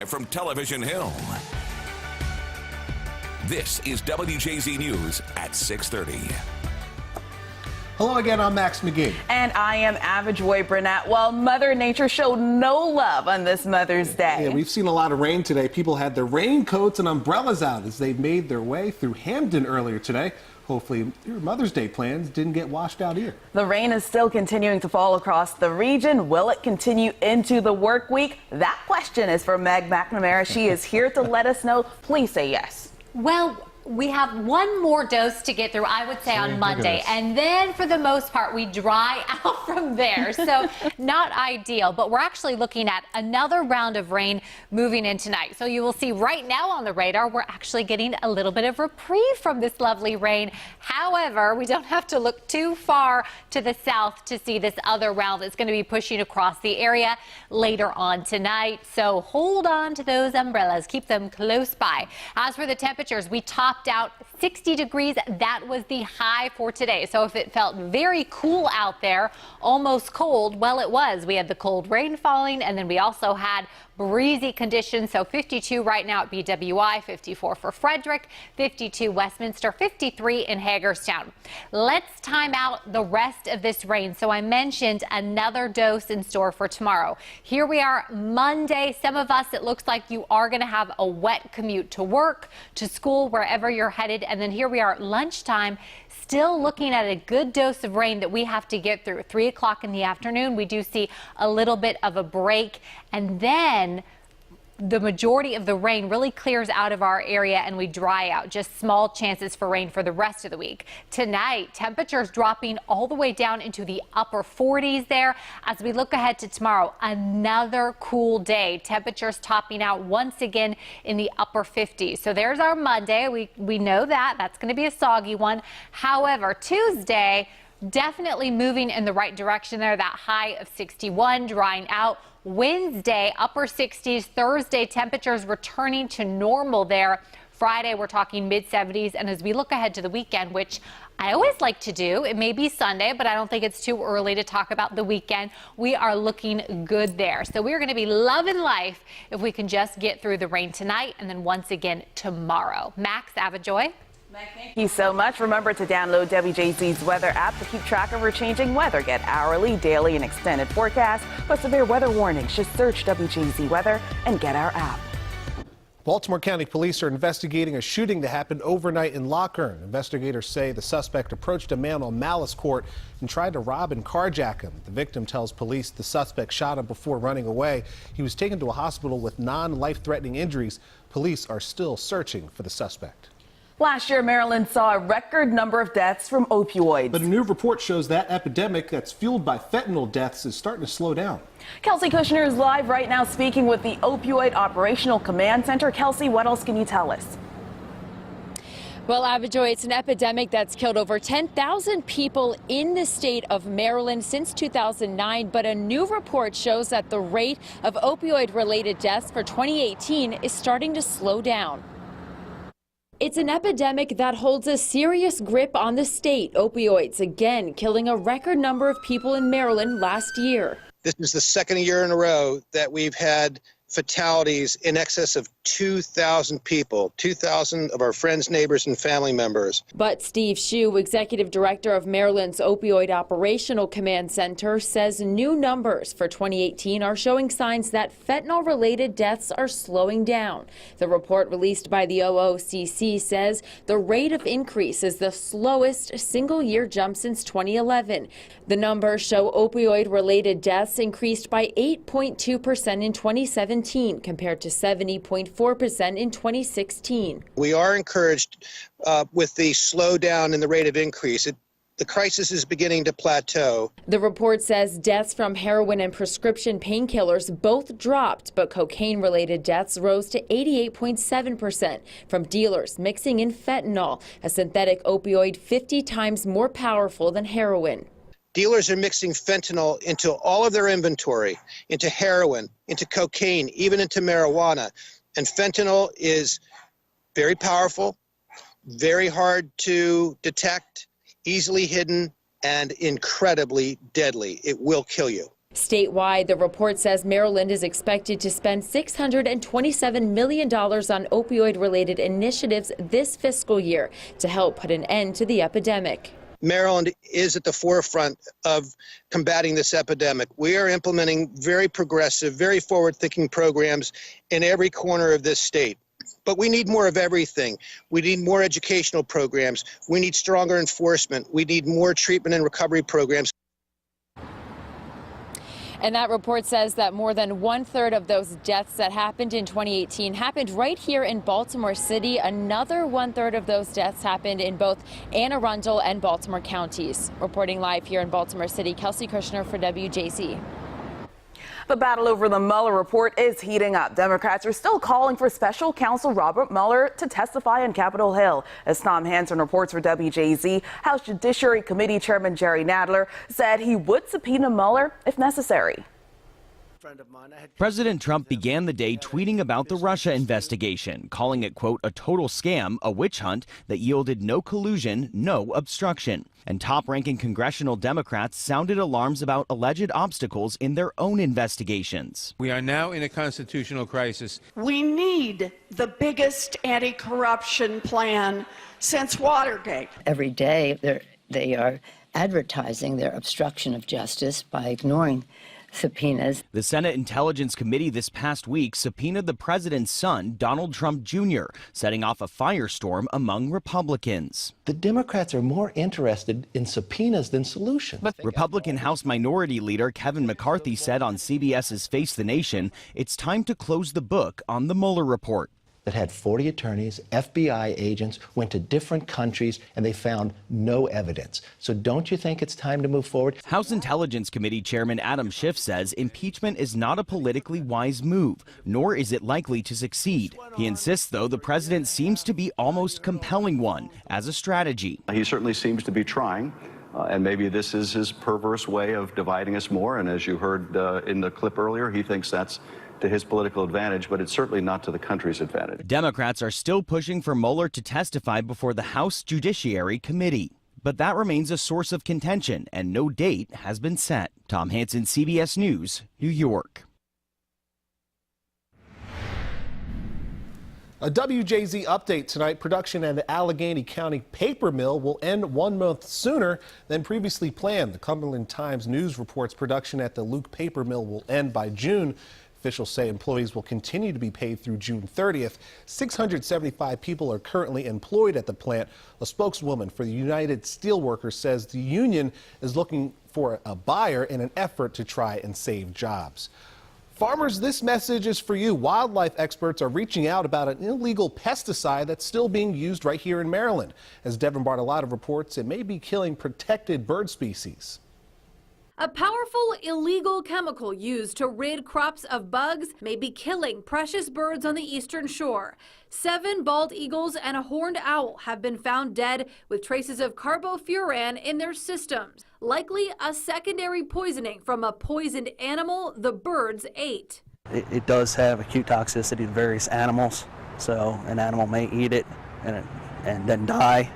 From Television Hill, this is WJZ News at 6:30. Hello again, I'm Max McGee. And I am Avajoy Burnett. Well, Mother Nature showed no love on this Mother's Day. Yeah, we've seen a lot of rain today. People had their raincoats and umbrellas out as they made their way through Hampden earlier today. Hopefully your Mother's Day plans didn't get washed out here. The rain is still continuing to fall across the region. Will it continue into the work week? That question is for Meg McNamara. She is here to let us know. Please say yes. Well, we have one more dose to get through, I would say, on Monday. And then, for the most part, we dry out from there. So, not ideal. But we're actually looking at another round of rain moving in tonight. So, you will see right now on the radar, we're actually getting a little bit of reprieve from this lovely rain. However, we don't have to look too far to the south to see this other round that's going to be pushing across the area later on tonight. So, hold on to those umbrellas. Keep them close by. As for the temperatures, we topped out 60 degrees. That was the high for today. So if it felt very cool out there, almost cold, well, it was. We had the cold rain falling, and then we also had breezy conditions. So 52 right now at BWI, 54 for Frederick, 52 Westminster, 53 in Hagerstown. Let's time out the rest of this rain. So I mentioned another dose in store for tomorrow. Here we are Monday. Some of us, it looks like you are going to have a wet commute to work, to school, wherever you're headed. And then here we are at lunchtime, still looking at a good dose of rain that we have to get through. 3 o'clock in the afternoon, we do see a little bit of a break, and then the majority of the rain really clears out of our area and we dry out. Just small chances for rain for the rest of the week. Tonight, temperatures dropping all the way down into the upper 40s there. As we look ahead to tomorrow, another cool day. Temperatures topping out once again in the upper 50s. So there's our Monday. We know that. That's going to be a soggy one. However, Tuesday, definitely moving in the right direction there. That high of 61 drying out. Wednesday, upper 60s. Thursday, temperatures returning to normal there. Friday, we're talking mid-70s. And as we look ahead to the weekend, which I always like to do, it may be Sunday, but I don't think it's too early to talk about the weekend. We are looking good there. So we're going to be loving life if we can just get through the rain tonight and then once again tomorrow. Max, Avajoy. Thank you so much. Remember to download WJZ's weather app to keep track of our changing weather. Get hourly, daily, and extended forecasts. For severe weather warnings, just search WJZ Weather and get our app. Baltimore County Police are investigating a shooting that happened overnight in Lockern. Investigators say the suspect approached a man on Malice Court and tried to rob and carjack him. The victim tells police the suspect shot him before running away. He was taken to a hospital with non-life-threatening injuries. Police are still searching for the suspect. Last year, Maryland saw a record number of deaths from opioids. But a new report shows that epidemic that's fueled by fentanyl deaths is starting to slow down. Kelsey Kushner is live right now speaking with the Opioid Operational Command Center. Kelsey, what else can you tell us? Well, Avajoy, it's an epidemic that's killed over 10,000 people in the state of Maryland since 2009. But a new report shows that the rate of opioid-related deaths for 2018 is starting to slow down. It's an epidemic that holds a serious grip on the state. Opioids, again, killing a record number of people in Maryland last year. This is the second year in a row that we've had fatalities in excess of 2,000 people, 2,000 of our friends, neighbors, and family members. But Steve Shue, executive director of Maryland's Opioid Operational Command Center, says new numbers for 2018 are showing signs that fentanyl-related deaths are slowing down. The report released by the OOCC says the rate of increase is the slowest single-year jump since 2011. The numbers show opioid-related deaths increased by 8.2% in 2017 compared to 70.4% in 2016. We are encouraged with the slowdown in the rate of increase. The crisis is beginning to plateau. The report says deaths from heroin and prescription painkillers both dropped, but cocaine-related deaths rose to 88.7% from dealers mixing in fentanyl, a synthetic opioid 50 times more powerful than heroin. Dealers are mixing fentanyl into all of their inventory, into heroin, into cocaine, even into marijuana. And fentanyl is very powerful, very hard to detect, easily hidden, and incredibly deadly. It will kill you. Statewide, the report says Maryland is expected to spend $627 million on opioid-related initiatives this fiscal year to help put an end to the epidemic. Maryland is at the forefront of combating this epidemic. We are implementing very progressive, very forward-thinking programs in every corner of this state. But we need more of everything. We need more educational programs. We need stronger enforcement. We need more treatment and recovery programs. And that report says that more than 1/3 of those deaths that happened in 2018 happened right here in Baltimore City. Another 1/3 of those deaths happened in both Anne Arundel and Baltimore counties. Reporting live here in Baltimore City, Kelsey Kushner for WJZ. The battle over the Mueller report is heating up. Democrats are still calling for special counsel Robert Mueller to testify on Capitol Hill. As Tom Hansen reports for WJZ, House Judiciary Committee Chairman Jerry Nadler said he would subpoena Mueller if necessary. President Trump began the day tweeting about the Russia investigation, calling it, quote, a total scam, a witch hunt that yielded no collusion, no obstruction. And top-ranking congressional Democrats sounded alarms about alleged obstacles in their own investigations. We are now in a constitutional crisis. We need the biggest anti-corruption plan since Watergate. Every day they are advertising their obstruction of justice by ignoring subpoenas. The Senate Intelligence Committee this past week subpoenaed the president's son, Donald Trump Jr., setting off a firestorm among Republicans. The Democrats are more interested in subpoenas than solutions. But Republican House Minority Leader Kevin McCarthy said on CBS's Face the Nation, it's time to close the book on the Mueller report. That had 40 attorneys, FBI agents, went to different countries, and they found no evidence. So don't you think it's time to move forward? House Intelligence Committee Chairman Adam Schiff says impeachment is not a politically wise move, nor is it likely to succeed. He insists, though, the president seems to be almost compelling one as a strategy. He certainly seems to be trying. And maybe this is his perverse way of dividing us more. And as you heard in the clip earlier, he thinks that's to his political advantage, but it's certainly not to the country's advantage. Democrats are still pushing for Mueller to testify before the House Judiciary Committee. But that remains a source of contention, and no date has been set. Tom Hansen, CBS News, New York. A WJZ update tonight. Production at the Allegheny County paper mill will end 1 month sooner than previously planned. The Cumberland Times News reports production at the Luke paper mill will end by June. Officials say employees will continue to be paid through June 30th. 675 people are currently employed at the plant. A spokeswoman for the United Steelworkers says the union is looking for a buyer in an effort to try and save jobs. Farmers, this message is for you. Wildlife experts are reaching out about an illegal pesticide that's still being used right here in Maryland. As Devin Bartolotta reports, it may be killing protected bird species. A powerful illegal chemical used to rid crops of bugs may be killing precious birds on the eastern shore. 7 bald eagles and a horned owl have been found dead with traces of carbofuran in their systems, likely a secondary poisoning from a poisoned animal the birds ate. It does have acute toxicity to various animals, so an animal may eat it and then die,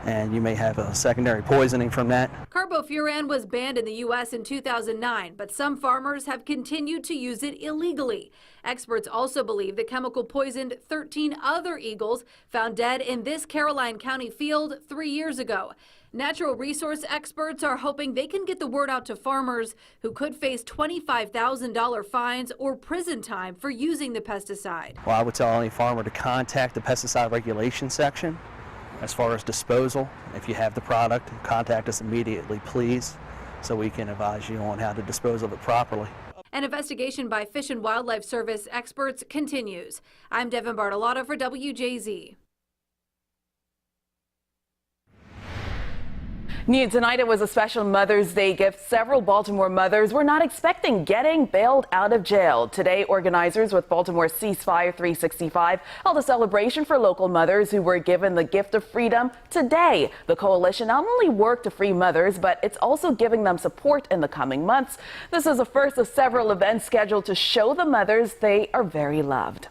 and you may have a secondary poisoning from that. Carbofuran was banned in the U.S. in 2009, but some farmers have continued to use it illegally. Experts also believe the chemical poisoned 13 other eagles found dead in this Caroline County field 3 years ago. Natural resource experts are hoping they can get the word out to farmers who could face $25,000 fines or prison time for using the pesticide. Well, I would tell any farmer to contact the pesticide regulation section. As far as disposal, if you have the product, contact us immediately, please, so we can advise you on how to dispose of it properly. An investigation by Fish and Wildlife Service experts continues. I'm Devin Bartolotta for WJZ. New tonight, it was a special Mother's Day gift several Baltimore mothers were not expecting, getting bailed out of jail. Today, organizers with Baltimore Ceasefire 365 held a celebration for local mothers who were given the gift of freedom today. The coalition not only worked to free mothers, but it's also giving them support in the coming months. This is the first of several events scheduled to show the mothers they are very loved.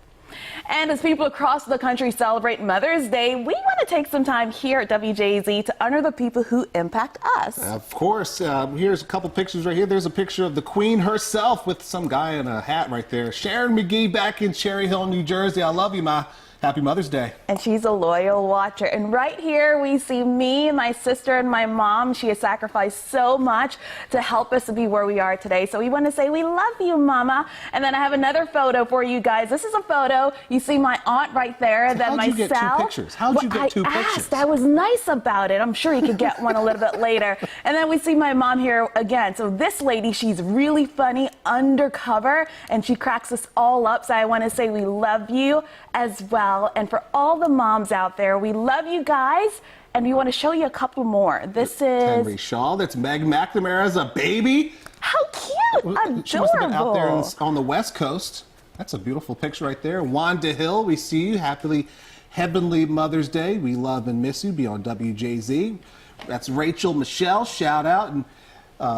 And as people across the country celebrate Mother's Day, we want to take some time here at WJZ to honor the people who impact us. Of course. Here's a couple pictures right here. There's a picture of the Queen herself with some guy in a hat right there. Sharon McGee back in Cherry Hill, New Jersey. I love you, Ma. Happy Mother's Day. And she's a loyal watcher. And right here we see me, my sister, and my mom. She has sacrificed so much to help us to be where we are today. So we want to say we love you, Mama. And then I have another photo for you guys. This is a photo. You see my aunt right there. So then how'd you get two pictures? How'd you get two pictures? I was nice about it. I'm sure you could get one a little bit later. And then we see my mom here again. So this lady, she's really funny, undercover, and she cracks us all up. So I want to say we love you as well. And for all the moms out there, we love you guys, and we want to show you a couple more. This is Henry Shaw. That's Meg McNamara as a baby. How cute! Adorable. She must have been out there on the West Coast. That's a beautiful picture right there. Wanda Hill, we see you. Happily Heavenly Mother's Day. We love and miss you. Be on WJZ. That's Rachel Michelle. Shout out and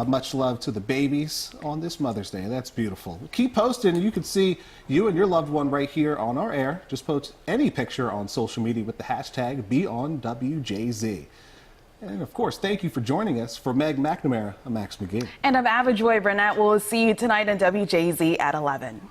much love to the babies on this Mother's Day. That's beautiful. Keep posting. You can see you and your loved one right here on our air. Just post any picture on social media with the hashtag #BeOnWJZ. And of course, thank you for joining us. For Meg McNamara, I'm Max McGee. And I'm Ava Joy Burnett. We'll see you tonight on WJZ at 11.